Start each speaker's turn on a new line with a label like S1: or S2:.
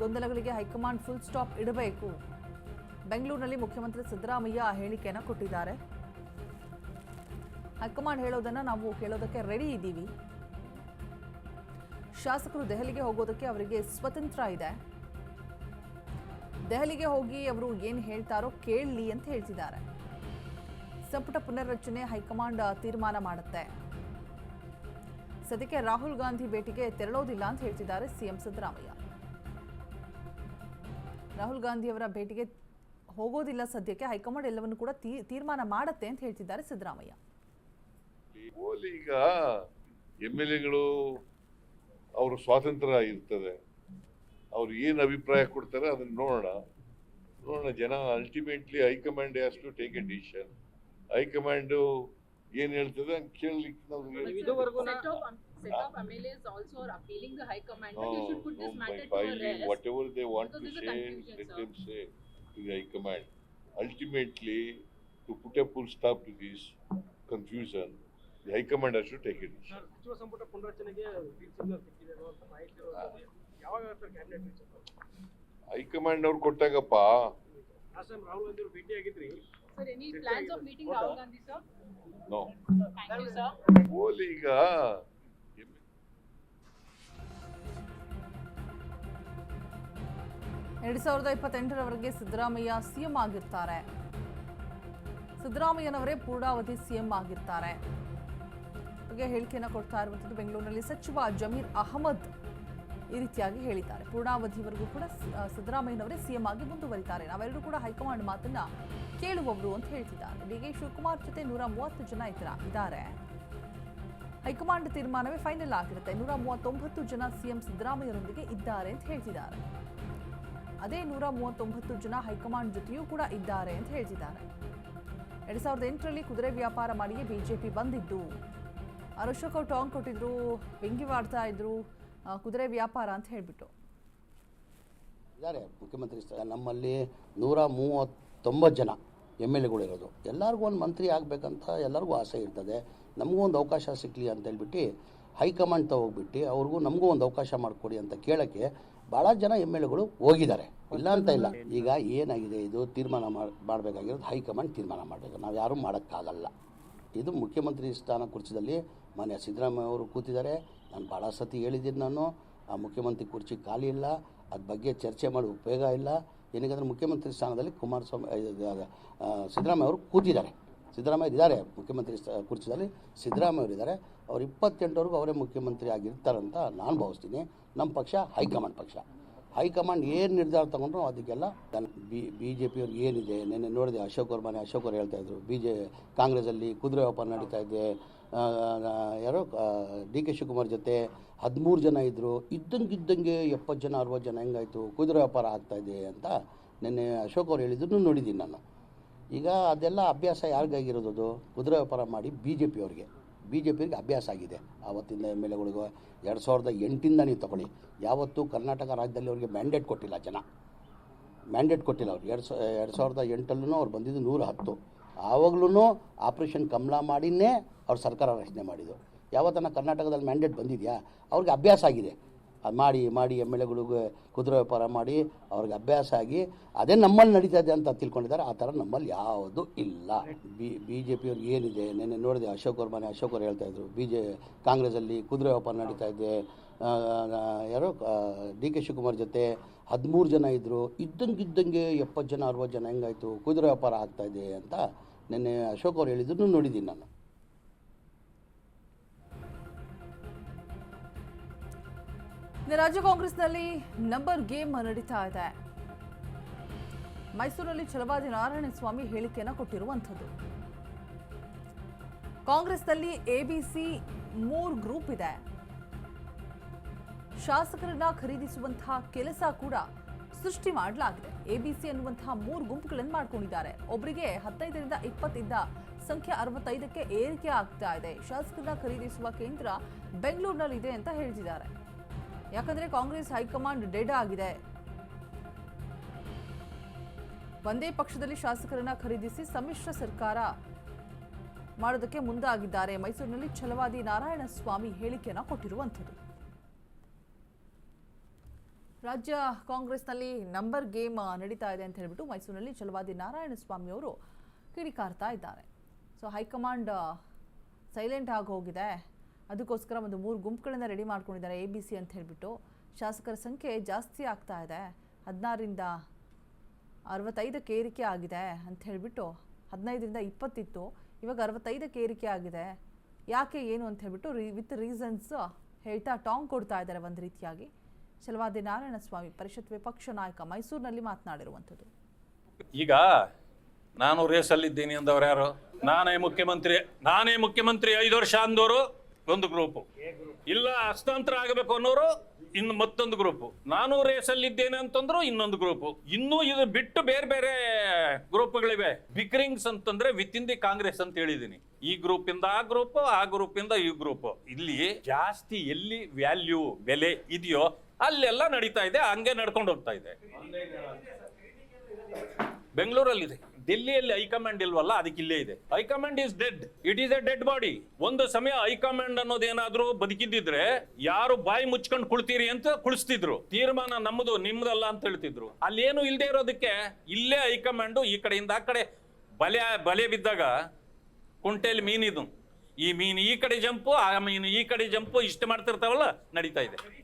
S1: ಗೊಂದಲಗಳಿಗೆ high command full stop ಇಡಬೇಕು. ಬೆಂಗಳೂರಿನಲ್ಲಿ ಮುಖ್ಯಮಂತ್ರಿ ಸಿದ್ದರಾಮಯ್ಯ ಹೇಳಿಕೆಯನ್ನು ಕೊಟ್ಟಿದ್ದಾರೆ. ಹೈಕಮಾಂಡ್ ಹೇಳೋದನ್ನ ನಾವು ಕೇಳೋದಕ್ಕೆ ರೆಡಿ ಇದ್ದೀವಿ. ಶಾಸಕರು ದೆಹಲಿಗೆ ಹೋಗೋದಕ್ಕೆ ಅವರಿಗೆ ಸ್ವತಂತ್ರ ಇದೆ. ದೆಹಲಿಗೆ ಹೋಗಿ ಅವರು ಏನು ಹೇಳ್ತಾರೋ ಕೇಳಲಿ ಅಂತ ಹೇಳ್ತಿದ್ದಾರೆ. ಸಂಪುಟ ಪುನರ್ರಚನೆ ಹೈಕಮಾಂಡ್ ತೀರ್ಮಾನ ಮಾಡುತ್ತೆ. ಸದ್ಯಕ್ಕೆ ರಾಹುಲ್ ಗಾಂಧಿ ಭೇಟಿಗೆ ತೆರಳೋದಿಲ್ಲ ಅಂತ ಹೇಳ್ತಿದ್ದಾರೆ ಸಿಎಂ ಸಿದ್ದರಾಮಯ್ಯ. ರಾಹುಲ್ ಗಾಂಧಿ ಅವರ ಭೇಟಿಗೆ ಹೋಗೋದಿಲ್ಲ ಸದ್ಯಕ್ಕೆ, ಹೈಕಮಾಂಡ್ ಎಲ್ಲವನ್ನು ಕೂಡ ತೀರ್ಮಾನ ಮಾಡುತ್ತೆ ಅಂತ ಹೇಳ್ತಿದ್ದಾರೆ ಸಿದ್ದರಾಮಯ್ಯ.
S2: ಈಗ MLAಗಳು ಅವರು ಸ್ವಾತಂತ್ರ್ಯ ಇರ್ತದೆ, ಅವ್ರು ಏನು ಅಭಿಪ್ರಾಯ ಕೊಡ್ತಾರೆ ಅದನ್ನ ನೋಡೋಣ. ಜನ ultimately high command has to take a decision. High command ಏನ್ ಹೇಳ್ತದೆ ಅಂತ ಕೇಳಲಿಕ್ಕೆ ನಾವು whatever they want to say, let them say to the high command. Ultimately, to put a full stop to this confusion, the high command has to take it.
S3: ಸಚಿವ ಸಂಪುಟ ಪುನರಚನೆಗೆ
S2: high command ಅವ್ರು ಕೊಟ್ಟಾಗಪ್ಪ.
S3: ರಾಹುಲ್ ಗಾಂಧಿ ಅವರು ಭೇಟಿ ಆಗಿದ್ರಿ.
S4: Sir, any plans of meeting Rahul Gandhi, sir?
S2: No.
S4: Thank you, sir.
S2: ಈಗ
S1: 2028ರವರೆಗೆ Siddaramaiah CM ಆಗಿರ್ತಾರೆ. ಸಿದ್ದರಾಮಯ್ಯನವರೇ ಪೂರ್ಣಾವಧಿ CM ಆಗಿರ್ತಾರೆ. ಬಗ್ಗೆ ಹೇಳಿಕೆಯನ್ನು ಕೊಡ್ತಾ ಇರುವಂಥದ್ದು ಬೆಂಗಳೂರಿನಲ್ಲಿ ಸಚಿವ ಜಮೀರ್ ಅಹಮದ್ ಈ ರೀತಿಯಾಗಿ ಹೇಳಿದ್ದಾರೆ. ಪೂರ್ಣಾವಧಿವರೆಗೂ ಕೂಡ ಸಿದ್ದರಾಮಯ್ಯನವರೇ ಸಿಎಂ ಆಗಿ ಮುಂದುವರಿತಾರೆ. ನಾವೆಲ್ಲರೂ ಕೂಡ ಹೈಕಮಾಂಡ್ ಮಾತನ್ನ ಕೇಳುವವರು ಅಂತ ಹೇಳ್ತಿದ್ದಾರೆ. ಡಿಕೆ ಶಿವಕುಮಾರ್ ಜೊತೆ 130 ಜನ ಇದ್ದಾರೆ. ಹೈಕಮಾಂಡ್ ತೀರ್ಮಾನವೇ ಫೈನಲ್ ಆಗಿರುತ್ತೆ. 139 ಜನ ಸಿಎಂ ಸಿದ್ದರಾಮಯ್ಯರೊಂದಿಗೆ ಇದ್ದಾರೆ ಅಂತ ಹೇಳ್ತಿದ್ದಾರೆ. ಅದೇ 139 ಜನ ಹೈಕಮಾಂಡ್ ಜೊತೆಯೂ ಕೂಡ ಇದ್ದಾರೆ ಅಂತ ಹೇಳ್ತಿದ್ದಾರೆ. 2008ರಲ್ಲಿ ಕುದುರೆ ವ್ಯಾಪಾರ ಮಾಡಿಯೇ ಬಿಜೆಪಿ ಬಂದಿದ್ದು. ಅಶೋಕ್ ಅವರು ಟಾಂಗ್ ಕೊಟ್ಟಿದ್ರು, ವ್ಯಂಗ್ಯವಾಡ್ತಾ ಇದ್ರು, ಕುದುರೆ ವ್ಯಾಪಾರ ಅಂತ ಹೇಳ್ಬಿಟ್ಟು.
S5: ಇದ್ದಾರೆ ಮುಖ್ಯಮಂತ್ರಿ ನಮ್ಮಲ್ಲಿ 139 ಜನ MLAಗಳು ಇರೋದು. ಎಲ್ಲರಿಗೂ ಒಂದು ಮಂತ್ರಿ ಆಗಬೇಕಂತ ಎಲ್ಲರಿಗೂ ಆಸೆ ಇರ್ತದೆ. ನಮಗೂ ಒಂದು ಅವಕಾಶ ಸಿಗಲಿ ಅಂತ ಹೇಳ್ಬಿಟ್ಟು ಹೈಕಮಾಂಡ್ ಹೋಗ್ಬಿಟ್ಟು ಅವ್ರಿಗೂ ನಮಗೂ ಒಂದು ಅವಕಾಶ ಮಾಡಿಕೊಡಿ ಅಂತ ಕೇಳೋಕ್ಕೆ ಭಾಳ ಜನ MLAಗಳು ಹೋಗಿದ್ದಾರೆ, ಇಲ್ಲ ಅಂತ ಇಲ್ಲ. ಈಗ ಏನಾಗಿದೆ, ಇದು ತೀರ್ಮಾನ ಮಾಡಬೇಕಾಗಿರೋದು ಹೈಕಮಾಂಡ್ ತೀರ್ಮಾನ ಮಾಡಬೇಕು, ನಾವು ಯಾರೂ ಮಾಡೋಕ್ಕಾಗಲ್ಲ. ಇದು ಮುಖ್ಯಮಂತ್ರಿ ಸ್ಥಾನ ಕುರ್ಚಿದಲ್ಲಿ ಮಾನ್ಯ ಸಿದ್ದರಾಮಯ್ಯ ಅವರು ಕೂತಿದ್ದಾರೆ. ನಾನು ಭಾಳ ಸತಿ ಹೇಳಿದ್ದೀನಿ, ನಾನು ಆ ಮುಖ್ಯಮಂತ್ರಿ ಕುರ್ಚಿ ಖಾಲಿ ಇಲ್ಲ, ಅದ್ರ ಬಗ್ಗೆ ಚರ್ಚೆ ಮಾಡಿ ಉಪಯೋಗ ಇಲ್ಲ. ಏನಕ್ಕೆ ಮುಖ್ಯಮಂತ್ರಿ ಸ್ಥಾನದಲ್ಲಿ ಸಿದ್ದರಾಮಯ್ಯ ಅವರು ಕೂತಿದ್ದಾರೆ. ಸಿದ್ದರಾಮಯ್ಯ ಇದ್ದಾರೆ ಮುಖ್ಯಮಂತ್ರಿ ಕುರ್ಚಿದಲ್ಲಿ, ಸಿದ್ದರಾಮಯ್ಯ ಅವರು ಇದ್ದಾರೆ. ಅವ್ರು 28ವರೆಗೂ ಅವರೇ ಮುಖ್ಯಮಂತ್ರಿ ಆಗಿರ್ತಾರಂತ ನಾನು ಭಾವಿಸ್ತೀನಿ. ನಮ್ಮ ಪಕ್ಷ ಹೈಕಮಾಂಡ್ ಪಕ್ಷ. ಹೈಕಮಾಂಡ್ ಏನು ನಿರ್ಧಾರ ತಗೊಂಡ್ರು ಅದಕ್ಕೆಲ್ಲ BJP ಅವ್ರಿಗೆ ಏನಿದೆ. ನೆನ್ನೆ ನೋಡಿದೆ ಅಶೋಕ್ ಅವರು ಹೇಳ್ತಾಯಿದ್ರು, ಕಾಂಗ್ರೆಸ್ಸಲ್ಲಿ ಕುದುರೆ ವ್ಯಾಪಾರ ನಡೀತಾ ಇದೆ. ಯಾರೋ DK ಶಿವಕುಮಾರ್ ಜೊತೆ 13 ಜನ ಇದ್ದರು, ಇದ್ದಂಗೆ 70 ಜನ 60 ಜನ ಹೆಂಗಾಯಿತು, ಕುದುರೆ ವ್ಯಾಪಾರ ಆಗ್ತಾಯಿದೆ ಅಂತ ನೆನ್ನೆ ಅಶೋಕ್ ಅವ್ರು ಹೇಳಿದ್ರು ನೋಡಿದ್ದೀನಿ ನಾನು. ಈಗ ಅದೆಲ್ಲ ಅಭ್ಯಾಸ ಯಾರಿಗಾಗಿರೋದು? ಕುದುರೆ ವ್ಯಾಪಾರ ಮಾಡಿ BJP ಅವ್ರಿಗೆ ಅಭ್ಯಾಸ ಆಗಿದೆ. ಆವತ್ತಿಂದ MLAಗಳಿಗೂ 2008ಇಂದ ನೀವು ತಗೊಳ್ಳಿ, ಯಾವತ್ತೂ ಕರ್ನಾಟಕ ರಾಜ್ಯದಲ್ಲಿ ಅವ್ರಿಗೆ ಮ್ಯಾಂಡೇಟ್ ಕೊಟ್ಟಿಲ್ಲ, ಜನ ಮ್ಯಾಂಡೇಟ್ ಕೊಟ್ಟಿಲ್ಲ ಅವ್ರು. 2008ಅಲ್ಲೂ ಅವ್ರು ಬಂದಿದ್ದು 110. ಆವಾಗಲೂ ಆಪರೇಷನ್ ಕಮಲ ಮಾಡಿನೇ ಅವ್ರು ಸರ್ಕಾರ ರಚನೆ ಮಾಡಿದ್ದು. ಯಾವತ್ತನ ಕರ್ನಾಟಕದಲ್ಲಿ ಮ್ಯಾಂಡೇಟ್ ಬಂದಿದೆಯಾ? ಅವ್ರಿಗೆ ಅಭ್ಯಾಸ ಆಗಿದೆ. ಅದು ಮಾಡಿ MLAಗಳಿಗೂ ಕುದುರೆ ವ್ಯಾಪಾರ ಮಾಡಿ ಅವ್ರಿಗೆ ಅಭ್ಯಾಸ ಆಗಿ ಅದೇ ನಮ್ಮಲ್ಲಿ ನಡೀತಾ ಇದೆ ಅಂತ ತಿಳ್ಕೊಂಡಿದ್ದಾರೆ. ಆ ಥರ ನಮ್ಮಲ್ಲಿ ಯಾವುದೂ ಇಲ್ಲ. BJP ಅವ್ರಿಗೆ ಏನಿದೆ. ನೆನ್ನೆ ನೋಡಿದೆ ಅಶೋಕ್ ಅವರು ಹೇಳ್ತಾಯಿದ್ರು, ಕಾಂಗ್ರೆಸ್ಸಲ್ಲಿ ಕುದುರೆ ವ್ಯಾಪಾರ ನಡೀತಾ ಇದೆ. ಯಾರೋ DK ಶಿವಕುಮಾರ್ ಜೊತೆ 13 ಜನ ಇದ್ದರು, ಇದ್ದಂಗೆ 70 ಜನ 60 ಜನ ಹೆಂಗಾಯಿತು, ಕುದುರೆ ವ್ಯಾಪಾರ ಆಗ್ತಾಯಿದೆ ಅಂತ ನೆನ್ನೆ ಅಶೋಕ್ ಅವ್ರು ಹೇಳಿದ್ರು ನೋಡಿದ್ದೀನಿ ನಾನು.
S1: ರಾಜ್ಯ ಕಾಂಗ್ರೆಸ್ನಲ್ಲಿ ನಂಬರ್ ಗೇಮ್ ನಡೀತಾ ಇದೆ. ಮೈಸೂರಿನಲ್ಲಿ ಛಲವಾದಿ ನಾರಾಯಣಸ್ವಾಮಿ ಹೇಳಿಕೆಯನ್ನು ಕೊಟ್ಟಿರುವಂಥದ್ದು. ಕಾಂಗ್ರೆಸ್ನಲ್ಲಿ ABC 3 ಗ್ರೂಪ್ ಇದೆ. ಶಾಸಕರನ್ನ ಖರೀದಿಸುವಂತಹ ಕೆಲಸ ಕೂಡ ಸೃಷ್ಟಿ ಮಾಡಲಾಗಿದೆ. ABC ಅನ್ನುವಂತಹ 3 ಗುಂಪುಗಳನ್ನು ಮಾಡ್ಕೊಂಡಿದ್ದಾರೆ. ಒಬ್ಬರಿಗೆ 15ರಿಂದ 20 ಇದ್ದ ಸಂಖ್ಯೆ 65ಕ್ಕೆ ಏರಿಕೆ ಆಗ್ತಾ ಇದೆ. ಶಾಸಕರನ್ನ ಖರೀದಿಸುವ ಕೇಂದ್ರ ಬೆಂಗಳೂರಿನಲ್ಲಿದೆ ಅಂತ ಹೇಳ್ತಿದ್ದಾರೆ. ಯಾಕಂದ್ರೆ ಕಾಂಗ್ರೆಸ್ ಹೈಕಮಾಂಡ್ ಡೆಡ್ ಆಗಿದೆ. ಒಂದೇ ಪಕ್ಷದಲ್ಲಿ ಶಾಸಕರನ್ನ ಖರೀದಿಸಿ ಸಮ್ಮಿಶ್ರ ಸರ್ಕಾರ ಮಾಡೋದಕ್ಕೆ ಮುಂದಾಗಿದ್ದಾರೆ. ಮೈಸೂರಿನಲ್ಲಿ ಛಲವಾದಿ ನಾರಾಯಣಸ್ವಾಮಿ ಹೇಳಿಕೆಯನ್ನು ಕೊಟ್ಟಿರುವಂಥದ್ದು. ರಾಜ್ಯ ಕಾಂಗ್ರೆಸ್ನಲ್ಲಿ ನಂಬರ್ ಗೇಮ್ ನಡೀತಾ ಇದೆ ಅಂತ ಹೇಳ್ಬಿಟ್ಟು ಮೈಸೂರಿನಲ್ಲಿ ಛಲವಾದಿ ನಾರಾಯಣಸ್ವಾಮಿ ಅವರು ಕಿಡಿಕಾರ್ತಾ ಇದ್ದಾರೆ. ಸೊ ಹೈಕಮಾಂಡ್ ಸೈಲೆಂಟ್ ಆಗಿ ಹೋಗಿದೆ, ಅದಕ್ಕೋಸ್ಕರ ಒಂದು 3 ಗುಂಪುಗಳನ್ನು ರೆಡಿ ಮಾಡ್ಕೊಂಡಿದ್ದಾರೆ ABC ಅಂತ ಹೇಳ್ಬಿಟ್ಟು. ಶಾಸಕರ ಸಂಖ್ಯೆ ಜಾಸ್ತಿ ಆಗ್ತಾ ಇದೆ, 16ರಿಂದ 65ಕ್ಕೆ ಏರಿಕೆ ಆಗಿದೆ ಅಂತ ಹೇಳ್ಬಿಟ್ಟು. 15ರಿಂದ 20 ಇತ್ತು, ಇವಾಗ 65ಕ್ಕೆ ಏರಿಕೆ ಆಗಿದೆ. ಯಾಕೆ ಏನು ಅಂತ ಹೇಳ್ಬಿಟ್ಟು ವಿತ್ ರೀಸನ್ಸ್ ಹೇಳ್ತಾ ಟಾಂಗ್ ಕೊಡ್ತಾ ಇದ್ದಾರೆ ಒಂದು ರೀತಿಯಾಗಿ. ಛಲವಾದಿ ನಾರಾಯಣಸ್ವಾಮಿ ಪರಿಷತ್ ವಿಪಕ್ಷ ನಾಯಕ ಮೈಸೂರಿನಲ್ಲಿ ಮಾತನಾಡಿರುವಂಥದ್ದು.
S6: ಈಗ ನಾನು ರೇಸಲ್ಲಿದ್ದೀನಿ ಅಂದವ್ರು ಯಾರು? ನಾನೇ ಮುಖ್ಯಮಂತ್ರಿ 5 ವರ್ಷ ಅಂದವರು ಒಂದು ಗ್ರೂಪು, ಇಲ್ಲ ಹಸ್ತಾಂತರ ಆಗಬೇಕು ಅನ್ನೋರು ಇನ್ನು ಮತ್ತೊಂದು ಗ್ರೂಪು, ನಾನು ರೇಸಲ್ಲಿದ್ದೇನೆ ಅಂತಂದ್ರು ಇನ್ನೊಂದು ಗ್ರೂಪು. ಇನ್ನೂ ಇದು ಬಿಟ್ಟು ಬೇರೆ ಬೇರೆ ಗ್ರೂಪ್ಗಳಿವೆ. ಬಿಕ್ರಿಂಗ್ಸ್ ಅಂತಂದ್ರೆ ವಿತ್ ಇನ್ ದಿ ಕಾಂಗ್ರೆಸ್ ಅಂತ ಹೇಳಿದೀನಿ. ಈ ಗ್ರೂಪ್ ಇಂದ ಆ ಗ್ರೂಪ್, ಆ ಗ್ರೂಪ್ ಇಂದ ಈ ಗ್ರೂಪ್. ಇಲ್ಲಿ ಜಾಸ್ತಿ ಎಲ್ಲಿ ವ್ಯಾಲ್ಯೂ ಬೆಲೆ ಇದೆಯೋ ಅಲ್ಲೆಲ್ಲ ನಡೀತಾ ಇದೆ, ಹಂಗೆ ನಡ್ಕೊಂಡು ಹೋಗ್ತಾ ಇದೆ. ಬೆಂಗಳೂರಲ್ಲಿದೆ, ಡೆಲ್ಲಿಯಲ್ಲಿ ಹೈಕಮಾಂಡ್ ಇಲ್ವಲ್ಲ, ಅದಕ್ಕೆ ಇಲ್ಲೇ ಇದೆ. High command is dead, it is A dead body. ಒಂದು ಸಮಯ ಹೈಕಮಾಂಡ್ ಅನ್ನೋದೇನಾದ್ರೂ ಬದುಕಿದ್ದಿದ್ರೆ ಯಾರು ಬಾಯಿ ಮುಚ್ಕೊಂಡು ಕುಳ್ತೀರಿ ಅಂತ ಕುಳಿಸ್ತಿದ್ರು, ತೀರ್ಮಾನ ನಮ್ಮದು ನಿಮ್ದಲ್ಲ ಅಂತ ಹೇಳ್ತಿದ್ರು. ಅಲ್ಲೇನು ಇಲ್ಲದೆ ಇರೋದಕ್ಕೆ ಇಲ್ಲೇ ಹೈಕಮಾಂಡು ಈ ಕಡೆಯಿಂದ ಆ ಕಡೆ ಬಲೆ ಬಿದ್ದಾಗ ಕುಂಟೆಯಲ್ಲಿ ಮೀನಿದು, ಈ ಮೀನು ಈ ಕಡೆ ಜಂಪು, ಆ ಮೀನು ಈ ಕಡೆ ಜಂಪು, ಇಷ್ಟು ಮಾಡ್ತಿರ್ತಾವಲ್ಲ, ನಡೀತಾ ಇದೆ.